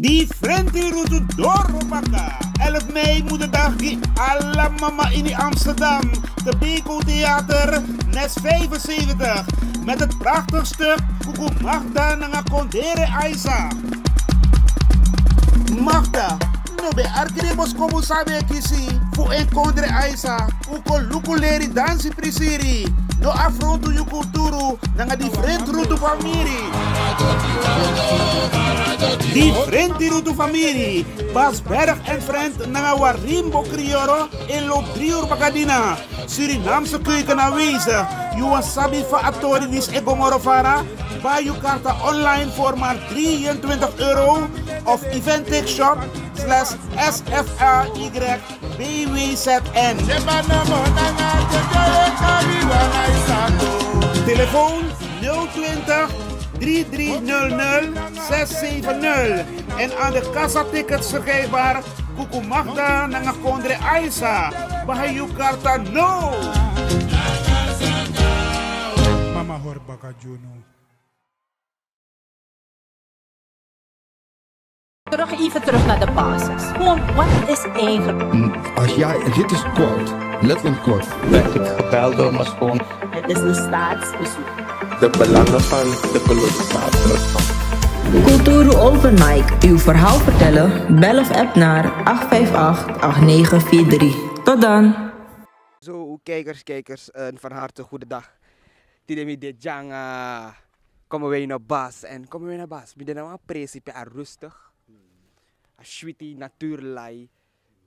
Die frenti rutu doorpaka. 11 mei moederdag die alla mama in Amsterdam. De Beko Theater, Nes 75. Met het prachtig stuk Kuku Magda Nanga Kondere Aisa. Magda, no be arkirebos komu sabe kisi. Fu en Kondere Aisa. Uko lukuleri dansi prisiri. No afrontu yu kulturu. Nanga different rutu famiri. Different rutu famiri. Bas Berg en Friend Nanga Warimbo Crioro. En loop 3 uur bakadina. Surinaamse keuken aanwezig. You wasabi fa atori dis egomorofara. Buy je kaarten online voor maar €23 of eventixshop/SFRYBWZN. Telefoon 020 3300 670 en aan de kassa-tickets verkrijgbaar Kuku Magda Nanga Kondre Aisa. Buy je kaarten no! Mama hoor baka Juno. Even terug naar de basis. Gewoon, wat is eigenlijk? Als jij, dit is kort, letterlijk kort. Werd ik gebeld door mijn schoon. Het is een staatsbezoek. De belangen van de kolonisator. Kulturu Open Mic. Uw verhaal vertellen? Bel of app naar 858-8943. Tot dan. Zo, kijkers, een van harte goede dag. Tidemi de janga. Komen we naar Bas en komen we naar Bas. Midden nou een principe aan rustig. Een sweetie natuurlei.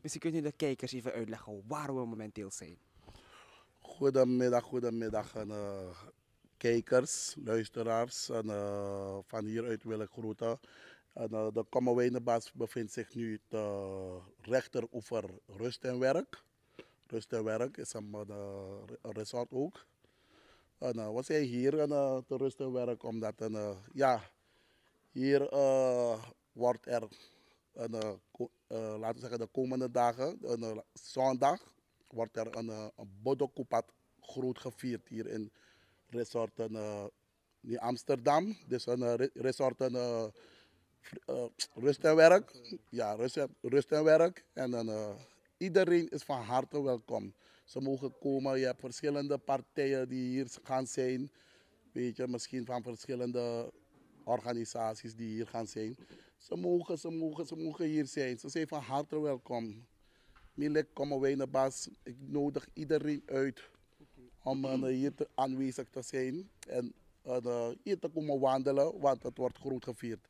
Misschien kunt u de kijkers even uitleggen waar we momenteel zijn. Goedemiddag kijkers, luisteraars. En, van hieruit wil ik groeten. En, de Kommerwijnenbas bevindt zich nu te rechteroever Rust en Werk. Rust en Werk is een resort ook. En, we zijn hier te Rust en Werk omdat hier wordt er laten we zeggen de komende dagen, zondag, wordt er een Bodokupat groot gevierd hier in resort in Amsterdam. Dus een resort Rust en Werk. Ja, rust en Werk. En iedereen is van harte welkom. Ze mogen komen. Je hebt verschillende partijen die hier gaan zijn. Weet je, misschien van verschillende organisaties die hier gaan zijn. Ze mogen hier zijn. Ze zijn van harte welkom. Milek, komen wij naar Bas. Ik nodig iedereen uit om hier aanwezig te zijn. En hier te komen wandelen, want het wordt groot gevierd.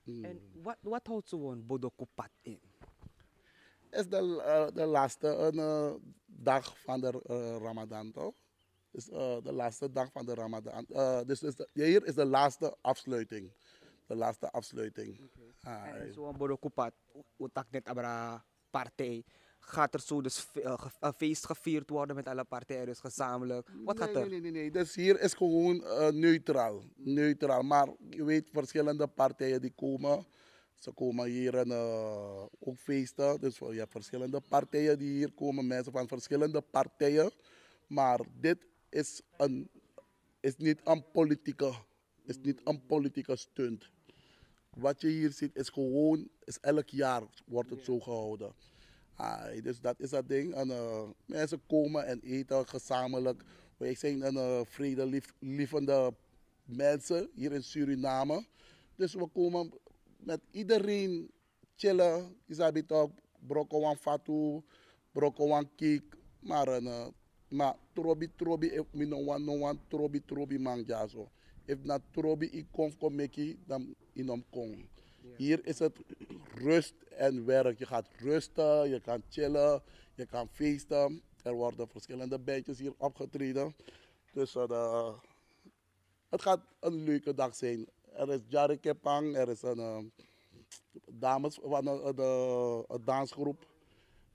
En wat houdt zo'n Bodokupat in? Het is de laatste dag van de Ramadan, toch? Dus de laatste dag van de Ramadan. Dus hier is de laatste afsluiting. De laatste afsluiting. En zo'n Bodokupat, utak net abra partij. Gaat er zo dus een feest gevierd worden met alle partijen, dus gezamenlijk? Wat gaat er? Nee. Dus hier is gewoon neutraal. Maar je weet, verschillende partijen die komen. Ze komen hier en ook feesten. Dus je hebt verschillende partijen die hier komen. Mensen van verschillende partijen. Maar dit is niet een politieke stunt. Wat je hier ziet is gewoon, elk jaar wordt het zo gehouden. Dus dat is dat ding. En, mensen komen en eten gezamenlijk. Wij zijn een vredelievende mensen hier in Suriname. Dus we komen met iedereen chillen. Isabi toch, broko wan fatu, broko wan kik. Maar trobi, mi no wan trobi mangja zo. If na trobi ik kom meki, dan inom kom. Hier is het rust en werk. Je gaat rusten, je kan chillen, je kan feesten. Er worden verschillende bandjes hier opgetreden. Dus het gaat een leuke dag zijn. Er is Jari Kepang, er is een dames van een dansgroep.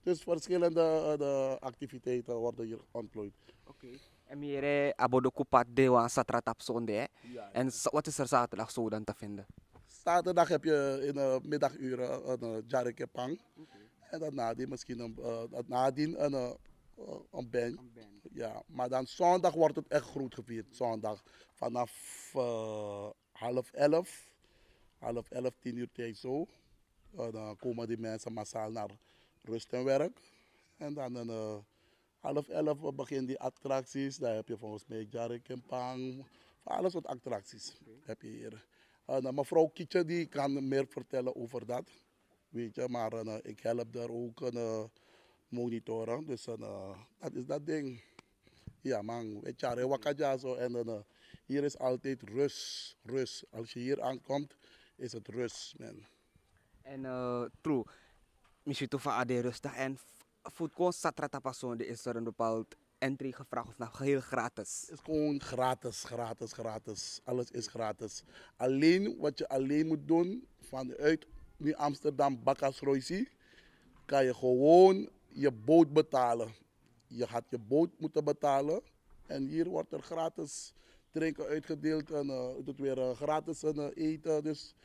Dus verschillende activiteiten worden hier ontplooid. Oké. En meer Bodokupat Dewa Satratap Zonde. En wat is er zaterdag zo dan te vinden? Zaterdag heb je in de middaguren een Jari Kepang. En dan nadien misschien een band. Ja, maar dan zondag wordt het echt groot gevierd. Zondag vanaf 10:30, 10 uur tijd zo. Dan komen die mensen massaal naar rust en werk. En dan 11:30 beginnen die attracties. Daar heb je volgens mij Jari Kempang. Van alles wat attracties heb je hier. Mevrouw Kietje die kan meer vertellen over dat. Weet je, maar ik help daar ook monitoren. Dus dat is dat ding. Ja man, weet je, Wakaja zo. En hier is altijd rust. Rust. Als je hier aankomt, is het rust, man. En true, misschien toch van de rustig en voor gewoon satrata persoon is er een bepaald entry gevraagd of nou geheel gratis. Het is gewoon gratis, gratis, gratis. Alles is gratis. Alleen wat je alleen moet doen vanuit nu Amsterdam Bakkersroysie, kan je gewoon je boot betalen. Je gaat je boot moeten betalen en hier wordt er gratis drinken uitgedeeld en het weer gratis eten. Dus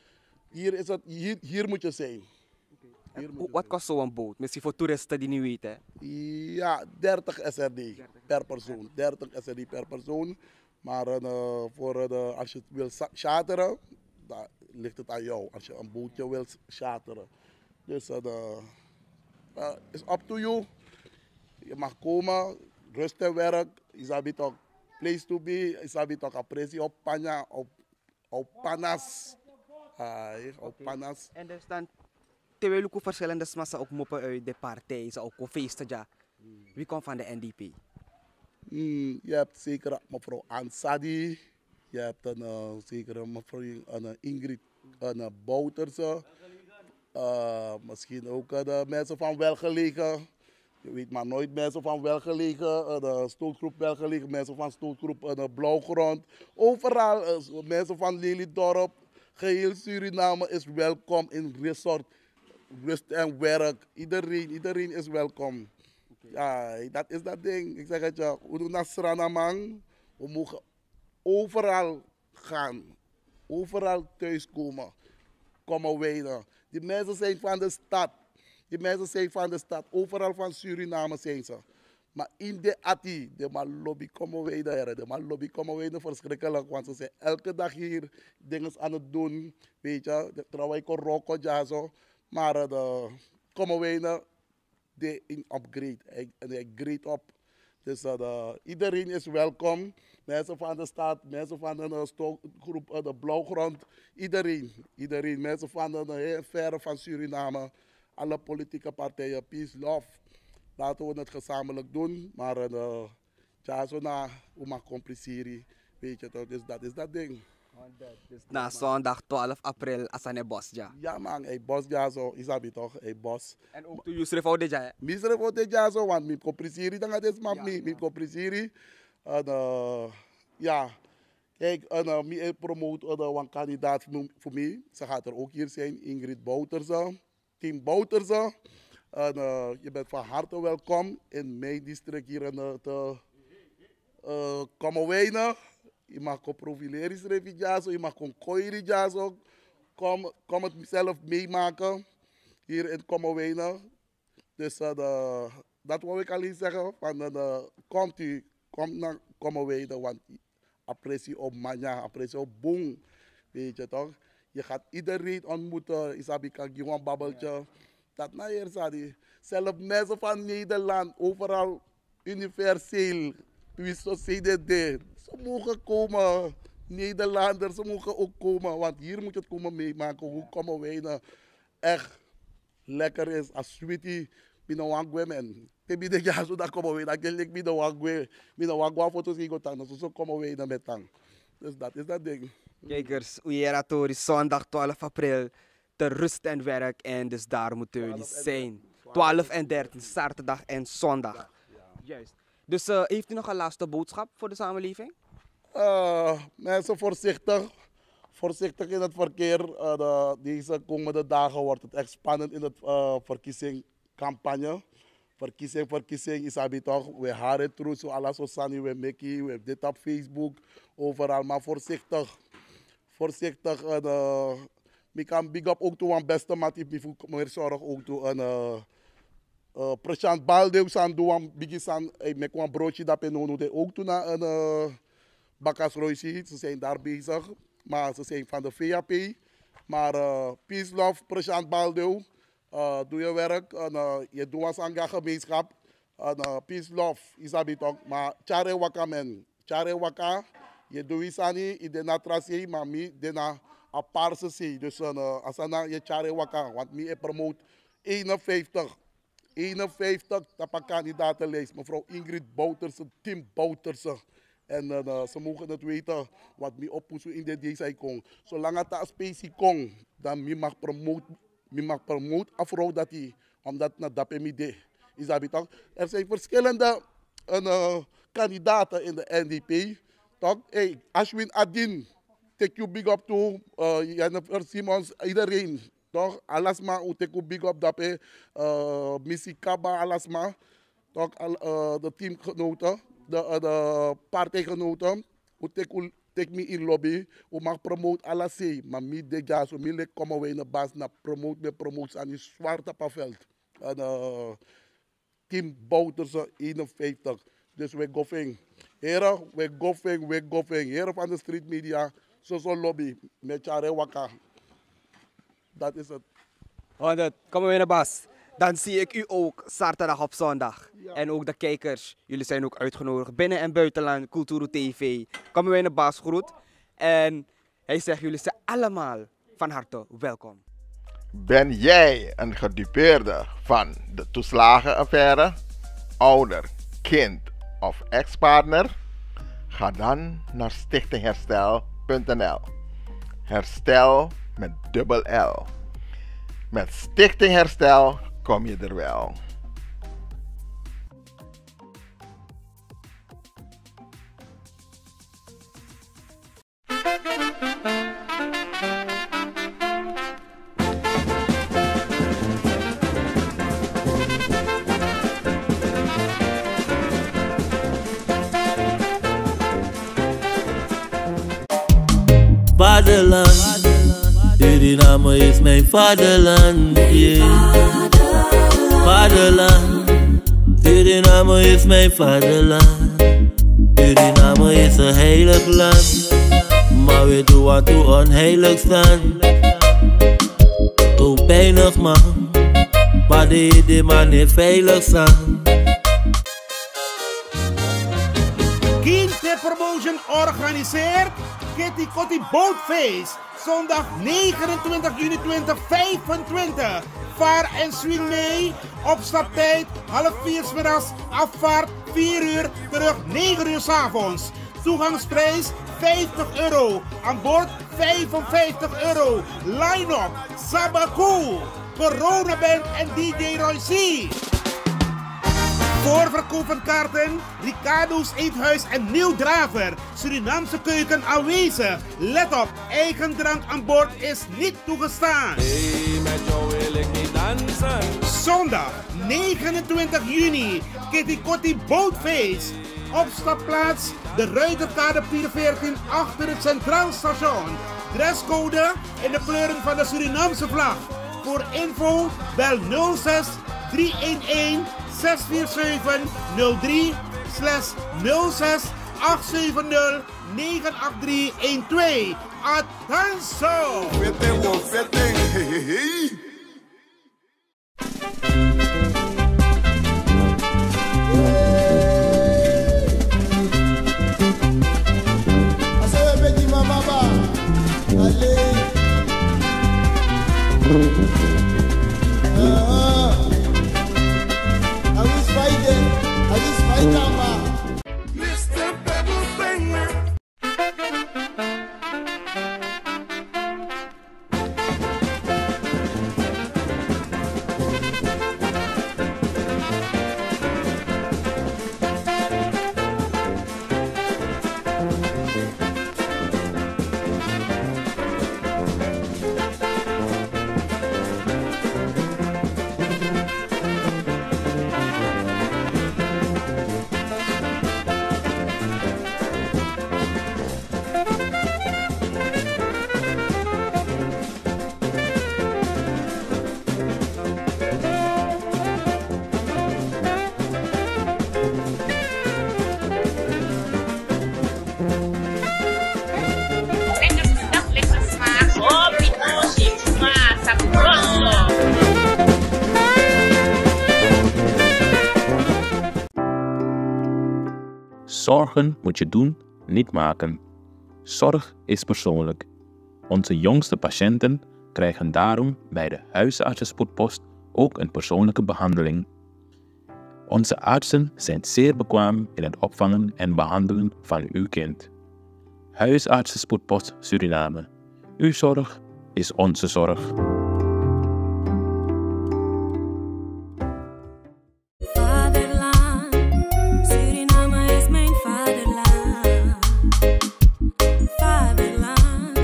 hier, is het, hier moet je zijn. Wat kost zo'n boot? Misschien voor toeristen die niet weten. Ja, 30 SRD per persoon. 30 SRD per persoon. Maar als je het wil charteren, dan ligt het aan jou. Als je een bootje wil charteren. Dus het is up to you. Je mag komen, rust en werk. Je sabi toch place to be. Je sabi toch apprecie op panja, op panas. Op panas. En er staan terwijl ook verschillende massa ook moppen uit de partij, ze ook feesten ja. Wie komt van de NDP? Je hebt zeker mevrouw Ansadi, je hebt zeker mevrouw Ingrid Bouterse, misschien ook de mensen van Welgelegen. Je weet maar nooit mensen van Welgelegen, de stootgroep Welgelegen, mensen van stootgroep Blauwgrond. Overal mensen van Lelydorp, geheel Suriname is welkom in resort. Rust en werk. Iedereen is welkom. Ja, dat is dat ding. Ik zeg het je, we doen naar Sranamang. We mogen overal gaan. Overal thuiskomen. Komen wijden. Die mensen zijn van de stad. Die mensen zijn van de stad. Overal van Suriname zijn ze. Maar in de Ati, de man lobby komen wijden. De man lobby komen wijden verschrikkelijk. Want ze zijn elke dag hier dingen aan het doen. Weet je, trouwens ik roko ja zo. Maar komen wij de in upgrade. En grade op. Dus iedereen is welkom. Mensen van de stad, mensen van de groep de Blauwgrond. Iedereen. Mensen van de heel verre van Suriname. Alle politieke partijen. Peace, love. Laten we het gezamenlijk doen. Maar ja, zo na, we maken compliceren. Weet je toch, dus dat is dat ding. Na zondag 12 april als een bos ja. Ja man, hey bos ja zo, isabi toch, hey bos. En ook toen je schreef out dit ja. Mi schreef out dit ja zo, want mi compliceren dan gaat het maar mi compliceren. En ja, kijk, en mi promote een kandidaat voor mij. Ze gaat er ook hier zijn, Ingrid Bouterse, team Bouterse. En je bent van harte welkom in mijn district hier in te Kommerwijnen. Je mag kon profileren, je mag kon koeien, kom het zelf meemaken hier in Kommerwijnen. Dus dat wil ik alleen zeggen. Kom naar Kommerwijnen, want apprecie op manja, apprecie op boom, weet je toch. Je gaat iedereen ontmoeten, isabi kan gewoon babbeltje. Dat na hier zadi. Zelf mensen van Nederland, overal universeel, CDD. Ze mogen komen, Nederlanders, ze mogen ook komen, want hier moet je het komen meemaken. Hoe komen wij nou echt lekker is, als sweetie, binnen wangwe men. Tebi de ja zo dat komen wij, dat geluk binnen wangwe foto's die gaan, zo komen wij dan met tang. Dus dat is dat ding. Kijkers, Uyeratori, zondag 12 april, te rust en werk en dus daar moeten jullie zijn. 12 en 13, zaterdag en zondag. Juist. Dus heeft u nog een laatste boodschap voor de samenleving? Mensen voorzichtig. Voorzichtig in het verkeer. Deze komende dagen wordt het echt spannend in de verkiezingscampagne. Verkiezing, isabi toch. We haren terug, zo alles zo sani, we meki, we hebben dit op Facebook, overal. Maar voorzichtig. Voorzichtig. Ik kan big up ook toe aan beste maat, ik meer zorg ook toe aan Prashant Balde, san doen bigisan, ik een broodje dat en ook toe naar een Bakkersroysie. Ze zijn daar bezig, maar ze zijn van de VAP. Maar peace, love, Prashant Baldew. Doe je werk. En, je doet als aan gemeenschap. Peace, love, isabi toch. Maar chare waka men. Chare waka. Je doet iets aan je. Je na tracé, maar mi dena aparse se. Dus als je chare waka. Want mi promoot 51 kandidatenlijst. Mevrouw Ingrid Bouterse, Tim Bouterse. En ze mogen het weten wat mi oppoezen in de deze kon. Zolang het een specie kon, dan mi mag promoten afro dat hij, omdat na dat mi de. Is dat toch? Er zijn verschillende kandidaten in de NDP. Toch? Hey, Ashwin Adin, take you big up to Jennifer Simons, iedereen. Toch? Alasma, take you big up dat Missy Kaba, Alasma. Toch? De teamgenoten. De partijgenoten, take me in lobby, we mag promoten alles, maar mi de gas, we komen we in de baas naar promoten aan die zwarte veld. Team Bouterse 51. Dus we going. Heren, we going. Heren van de street media, zo lobby met Chare Waka. Dat is het. 100, komen we in de baas. Dan zie ik u ook zaterdag op zondag. Ja. En ook de kijkers. Jullie zijn ook uitgenodigd. Binnen- en buitenland, Kulturu TV. Komen we in de baas groet. En hij zegt, jullie zijn allemaal van harte welkom. Ben jij een gedupeerde van de toeslagenaffaire? Ouder, kind of ex-partner? Ga dan naar stichtingherstel.nl. Herstel met dubbel L. Met Stichting Herstel kom je er wel. Vaderland, Suriname is mijn vaderland, yeah. Vaderland, Suriname is mijn vaderland. Suriname is een heilig land, maar we doen wat toe onheilig staan. Hoe pijnig man, maar de man niet veilig staan. Kinte Promotion organiseert Kitty Kotti Boatface. Zondag 29 juni 2025. Vaar en swing mee. Opstaptijd 3:30 's middags. Afvaart 4 uur. Terug 9 uur 's avonds. Toegangsprijs €50. Aan boord €55. Line-up Sabaku, Corona Band en DJ Roy C. Voorverkoop van kaarten, Ricardo's Eethuis en Nieuw Draver. Surinaamse keuken aanwezig. Let op, eigen drank aan boord is niet toegestaan. Hey, met jou wil ik niet dansen. Zondag 29 juni, Kitty Kotti Boatface. Opstapplaats, de Ruiterkade 414 achter het Centraal Station. Dresscode in de kleuren van de Surinaamse vlag. Voor info bel 06 311 64703/06 870 98312. Attenzo! Zorgen moet je doen, niet maken. Zorg is persoonlijk. Onze jongste patiënten krijgen daarom bij de huisartsenspoedpost ook een persoonlijke behandeling. Onze artsen zijn zeer bekwaam in het opvangen en behandelen van uw kind. Huisartsenspoedpost Suriname. Uw zorg is onze zorg. Vaderland, Suriname is mijn vaderland. Vaderland,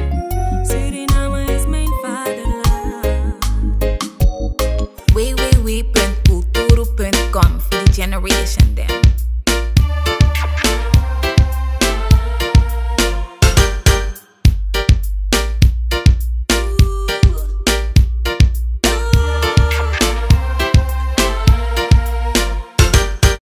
Suriname is mijn vaderland. www.kulturu.com for the generation them.